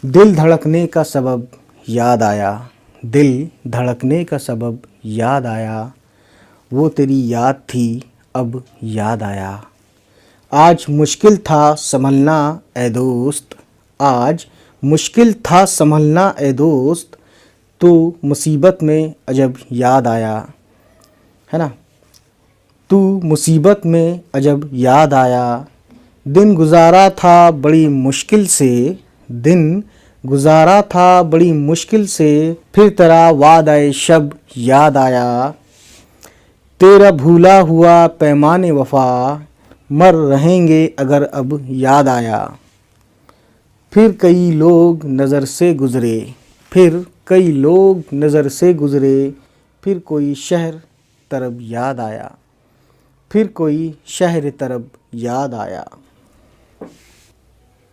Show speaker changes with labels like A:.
A: दिल धड़कने का सबब याद आया, दिल धड़कने का सबब याद आया, वो तेरी याद थी अब याद आया। आज मुश्किल था संभलना ए दोस्त, आज मुश्किल था संभलना ए दोस्त, तो मुसीबत में अजब याद आया, है ना। तू मुसीबत में अजब याद आया। दिन गुजारा था बड़ी मुश्किल से, दिन गुजारा था बड़ी मुश्किल से, फिर तेरा वादा शब याद आया। तेरा भूला हुआ पैमाने वफा, मर रहेंगे अगर अब याद आया। फिर कई लोग नज़र से गुज़रे, फिर कई लोग नज़र से गुज़रे, फिर कोई शहर तरफ याद आया, फिर कोई शहर तरफ याद आया।